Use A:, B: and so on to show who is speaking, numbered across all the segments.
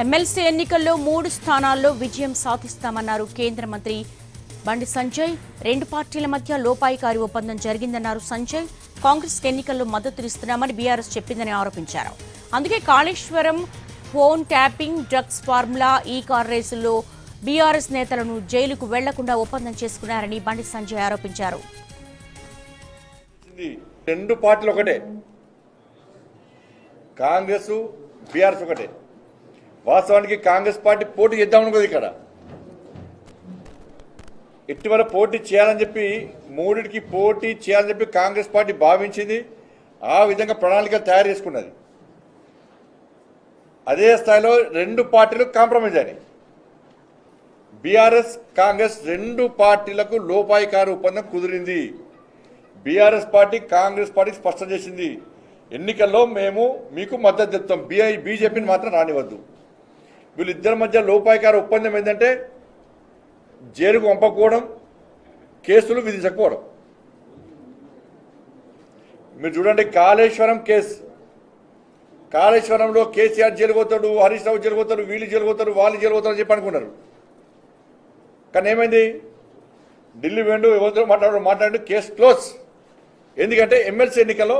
A: MLC ఎన్నికల్లో 3 స్థానాల్లో విజయం సాధిస్తామన్నారు కేంద్ర మంత్రి బండి సంజయ్. 2 పార్టీల మధ్య లోపాయికారి ఒప్పందం జరిగిందన్నారు సంజయ్. కాంగ్రెస్ ఎన్నికల్లో మద్దతునిస్తున్నామని బీఆర్ఎస్ చెప్పిందని ఆరోపించారు. అందుకే Kaleshwaram, phone tapping, drugs formula, ఈ కార్ రేసుల్లో బీఆర్ఎస్ నేతలను జైలుకు వెళ్లకుండా ఒప్పందం చేసుకున్నారని బండి సంజయ్ ఆరోపించారు.
B: 2 పార్టీలు ఒకటే, కాంగ్రెస్ బీఆర్ఎస్ ఒకటే. వాస్తవానికి కాంగ్రెస్ పార్టీ పోటీ చేద్దామనుకోదు. ఇక్కడ ఇటీవల పోటీ చేయాలని చెప్పి, 3కి పోటీ చేయాలని చెప్పి కాంగ్రెస్ పార్టీ భావించింది. ఆ విధంగా ప్రణాళిక తయారు చేసుకున్నది. అదే స్థాయిలో 2 పార్టీలు కాంప్రమైజ్ అయినాయి. బీఆర్ఎస్ కాంగ్రెస్ 2 పార్టీలకు లోపాయికారు ఒప్పందం కుదిరింది. బీఆర్ఎస్ పార్టీ కాంగ్రెస్ పార్టీకి స్పష్టం చేసింది, ఎన్నికల్లో మేము మీకు మద్దతు చెప్తాం, బీజేపీని మాత్రం రానివద్దు. వీళ్ళిద్దరి మధ్య లోపాయికార ఒప్పందం ఏంటంటే జైలుకు పంపకపోవడం, కేసులు విధించకపోవడం. మీరు చూడండి, కాళేశ్వరం కేసు, కాళేశ్వరంలో కేసీఆర్ జైలు పోతాడు, హరీష్ రావు జైలు పోతాడు, వీళ్ళు జైలు పోతారు, వాళ్ళు జైలు పోతారు అని చెప్పి అనుకున్నారు. కానీ ఏమైంది, ఢిల్లీ వెండు ఎవరితో మాట్లాడు కేసు క్లోజ్. ఎందుకంటే ఎమ్మెల్సీ ఎన్నికల్లో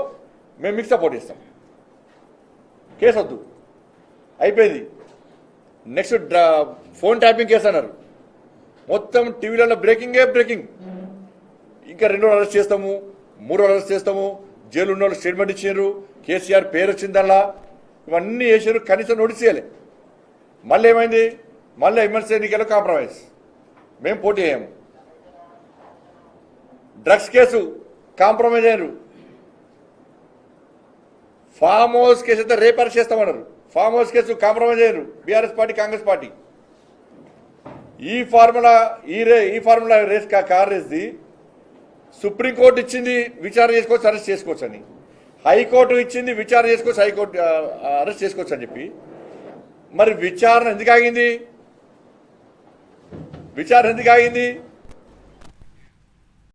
B: మేము మీకు సపోర్ట్ ఇస్తాం, కేసు వద్దు, అయిపోయింది. నెక్స్ట్ ఫోన్ ట్యాపింగ్ కేసు అన్నారు. మొత్తం టీవీలలో బ్రేకింగే బ్రేకింగ్. ఇంకా 2 అరెస్ట్ చేస్తాము, 3 అరెస్ట్ చేస్తాము, జైలు ఉన్న వాళ్ళు స్టేట్మెంట్ ఇచ్చారు, కేసీఆర్ పేరు వచ్చిందల్లా, ఇవన్నీ చేశారు. కనీసం నోటీస్ చేయాలి. మళ్ళీ ఏమైంది, మళ్ళీ ఎమ్మెల్సీ ఎన్నికల్లో కాంప్రమైజ్, మేము పోటీ అయ్యాము. డ్రగ్స్ కేసు కాంప్రమైజ్ అయ్యారు. ఫామ్ హౌస్ కేసు అయితే రేపు అరెస్ట్ చేస్తామన్నారు. ఫామ్ హౌస్ కేసు కాంప్రమైజ్ అయ్యారు బీఆర్ఎస్ పార్టీ, కాంగ్రెస్ పార్టీ. ఈ ఫార్ములా రేస్ కార్ రేస్ది సుప్రీంకోర్టు ఇచ్చింది, విచారణ చేసుకోవచ్చు, అరెస్ట్ చేసుకోవచ్చు అని. హైకోర్టు ఇచ్చింది, విచారణ చేసుకోవచ్చు, హైకోర్టు అరెస్ట్ చేసుకోవచ్చు అని చెప్పి. మరి విచారణ ఎందుకు ఆగింది?